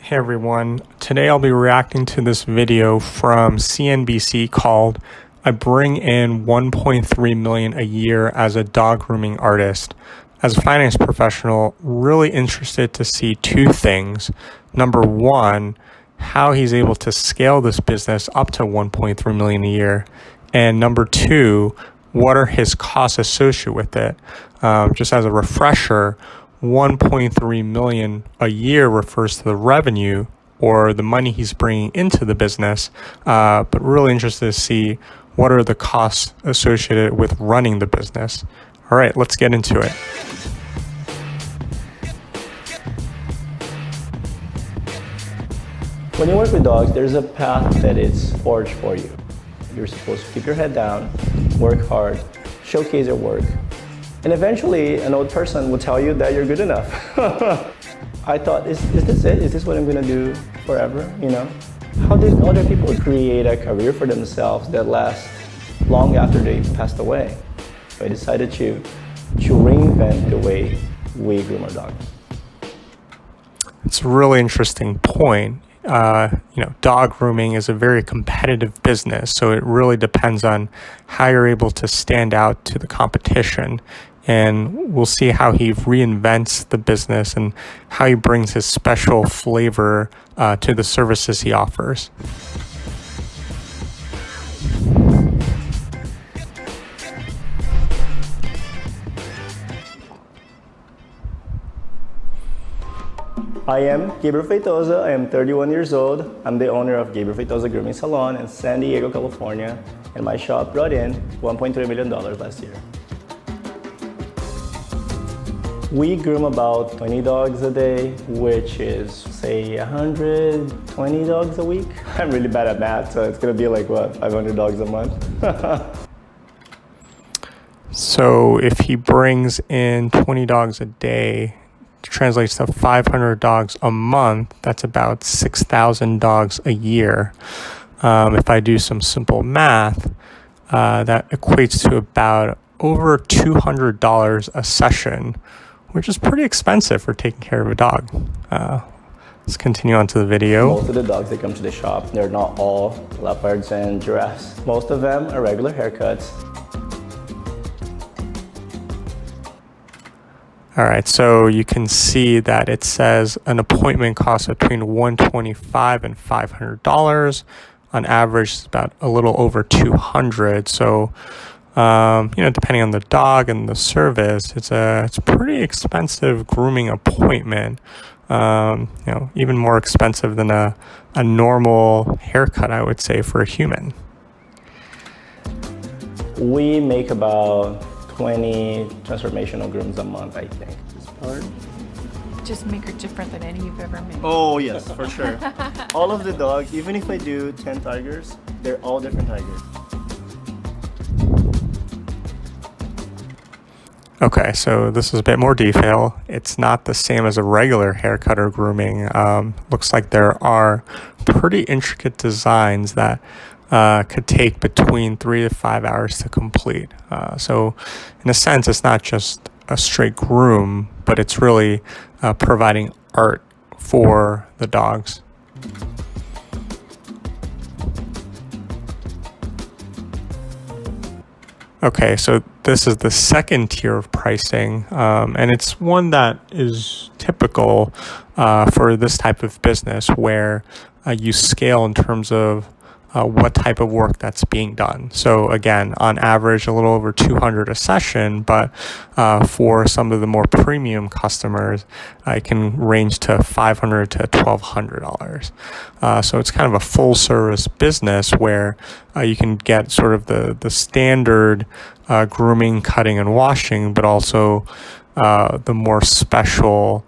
Hey everyone, today I'll be reacting to this video from CNBC called I Bring in $1.3 million a year as a dog grooming artist. As a finance professional, really interested to see two things. Number one, how he's able to scale this business up to $1.3 million a year. And number two, what are his costs associated with it? Just as a refresher, 1.3 million a year refers to the revenue or the money he's bringing into the business, but really interested to see what are the costs associated with running the business. All right, let's get into it. When you work with dogs, there's a path that is forged for you. You're supposed to keep your head down, work hard, showcase your work. And eventually, an old person will tell you that you're good enough. I thought, is this it? Is this what I'm going to do forever? You know? How did other people create a career for themselves that lasts long after they passed away? So I decided to reinvent the way we groom our dogs. It's a really interesting point. Dog grooming is a very competitive business, so it really depends on how you're able to stand out to the competition. And we'll see how he reinvents the business and how he brings his special flavor to the services he offers. I am Gabriel Feitosa. I am 31 years old. I'm the owner of Gabriel Feitosa Grooming Salon in San Diego, California, and my shop brought in $1.3 million last year. We groom about 20 dogs a day, which is, say, 120 dogs a week. I'm really bad at math, so it's gonna be like, what, 500 dogs a month? So if he brings in 20 dogs a day, translates to 500 dogs a month, that's about 6,000 dogs a year. If I do some simple math, that equates to about over $200 a session, which is pretty expensive for taking care of a dog. Let's continue on to the video. Most of the dogs that come to the shop, they're not all leopards and giraffes. Most of them are regular haircuts. All right, so you can see that it says an appointment costs between $125 and $500. On average, it's about a little over $200. So, depending on the dog and the service, it's a pretty expensive grooming appointment. Even more expensive than a normal haircut, I would say, for a human. We make about 20 transformational grooms a month, I think. This part. Just make her different than any you've ever made. Oh yes, for sure. All of the dogs, even if I do 10 tigers, they're all different tigers. Okay, so this is a bit more detail. It's not the same as a regular haircut or grooming. Looks like there are pretty intricate designs that could take between 3 to 5 hours to complete. So in a sense, it's not just a straight groom, but it's really providing art for the dogs. Okay, so this is the second tier of pricing, and it's one that is typical for this type of business where you scale in terms of what type of work that's being done. So again, on average, a little over $200 a session, but for some of the more premium customers, it can range to $500 to $1,200. So it's kind of a full service business where you can get sort of the standard grooming, cutting, and washing, but also the more special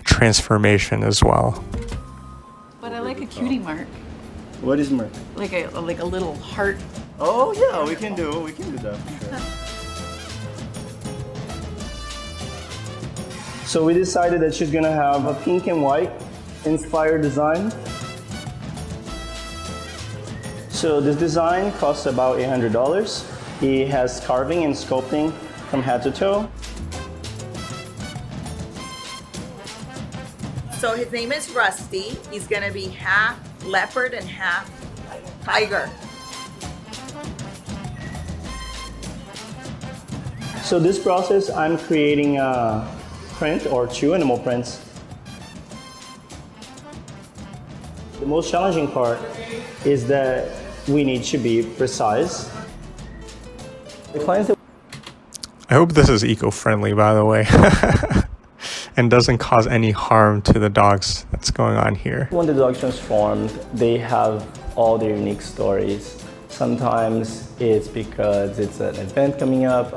transformation as well. But I like a cutie mark. What is mark? Like a little heart. Oh yeah, we can do that for sure. So we decided that she's gonna have a pink and white inspired design. So this design costs about $800. It has carving and sculpting from head to toe. So his name is Rusty. He's gonna be half leopard and half tiger. So this process, I'm creating a print or 2 animal prints. The most challenging part is that we need to be precise. The clients that I hope this is eco-friendly, by the way, and doesn't cause any harm to the dogs that's going on here. when the dog's transformed, they have all their unique stories. Sometimes it's because it's an event coming up.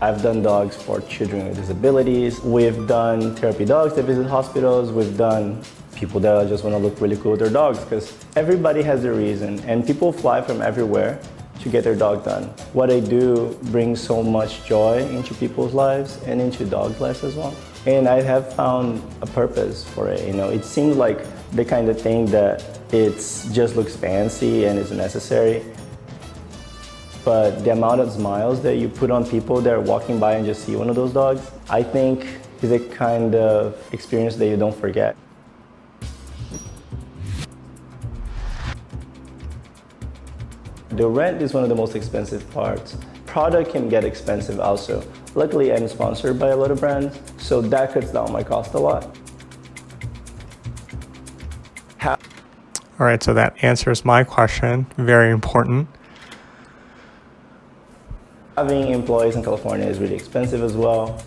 I've done dogs for children with disabilities. We've done therapy dogs that visit hospitals. We've done people that just want to look really cool with their dogs, because everybody has their reason, and people fly from everywhere to get their dog done. What I do brings so much joy into people's lives and into dogs' lives as well. And I have found a purpose for it. You know, it seems like the kind of thing that it's just looks fancy and is necessary. But the amount of smiles that you put on people that are walking by and just see one of those dogs, I think is a kind of experience that you don't forget. The rent is one of the most expensive parts. Product can get expensive also. Luckily, I'm sponsored by a lot of brands, so that cuts down my cost a lot. All right, so that answers my question. Very important. Having employees in California is really expensive as well.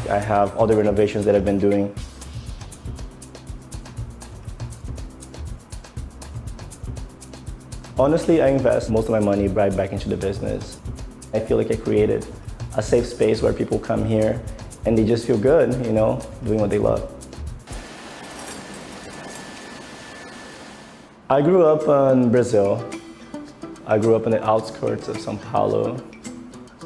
I have all the renovations that I've been doing. Honestly, I invest most of my money right back into the business. I feel like I created a safe space where people come here and they just feel good, you know, doing what they love. I grew up in Brazil. I grew up in the outskirts of São Paulo.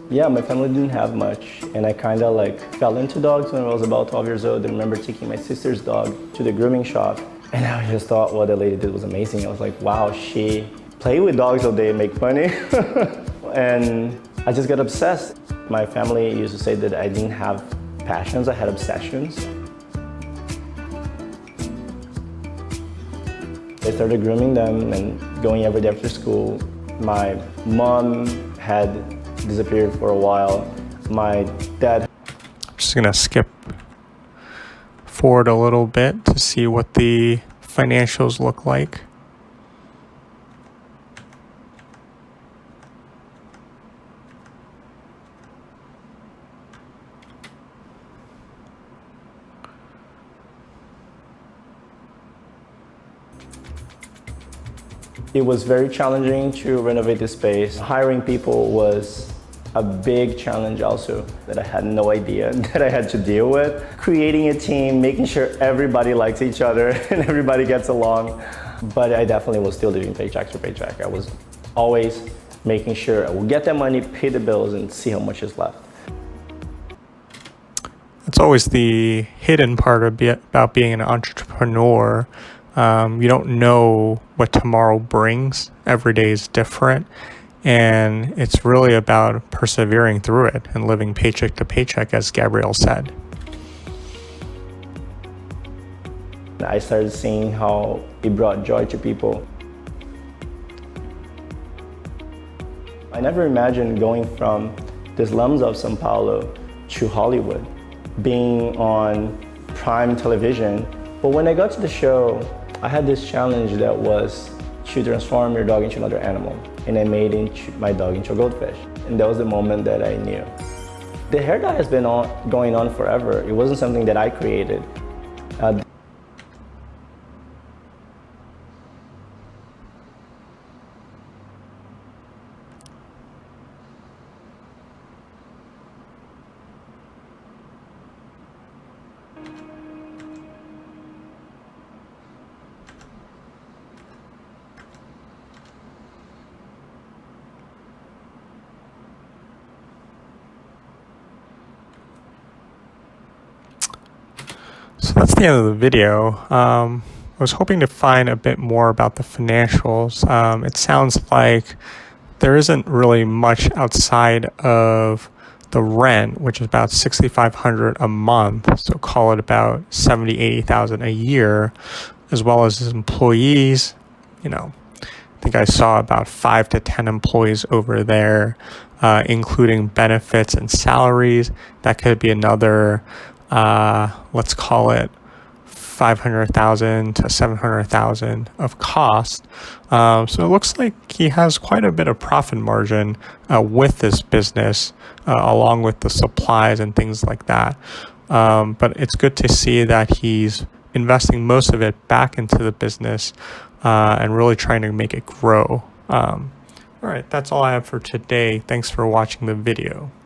Yeah, my family didn't have much, and I kind of like fell into dogs when I was about 12 years old. I remember taking my sister's dog to the grooming shop, and I just thought what the lady did was amazing. I was like, wow, she played with dogs all day and make money. And I just got obsessed. My family used to say that I didn't have passions, I had obsessions. I started grooming them and going every day after school. My mom had disappeared for a while. My dad... I'm just gonna skip forward a little bit to see what the financials look like. It was very challenging to renovate the space. Hiring people was a big challenge also that I had no idea that I had to deal with. Creating a team, making sure everybody likes each other and everybody gets along. But I definitely was still living paycheck to paycheck. I was always making sure I will get that money, pay the bills, and see how much is left. That's always the hidden part about being an entrepreneur. You don't know what tomorrow brings. Every day is different. And it's really about persevering through it and living paycheck to paycheck, as Gabrielle said. I started seeing how it brought joy to people. I never imagined going from the slums of São Paulo to Hollywood, being on prime television. But when I got to the show, I had this challenge that was to transform your dog into another animal. And I made my dog into a goldfish. And that was the moment that I knew. The hair dye has been going on forever. It wasn't something that I created. So that's the end of the video. I was hoping to find a bit more about the financials. It sounds like there isn't really much outside of the rent, which is about $6,500 a month, so call it about $70,000-$80,000 a year, as well as his employees. I think I saw about 5 to 10 employees over there, including benefits and salaries. That could be another, let's call it $500,000 to $700,000 of cost. So it looks like he has quite a bit of profit margin with this business, along with the supplies and things like that. But it's good to see that he's investing most of it back into the business and really trying to make it grow. All right, that's all I have for today. Thanks for watching the video.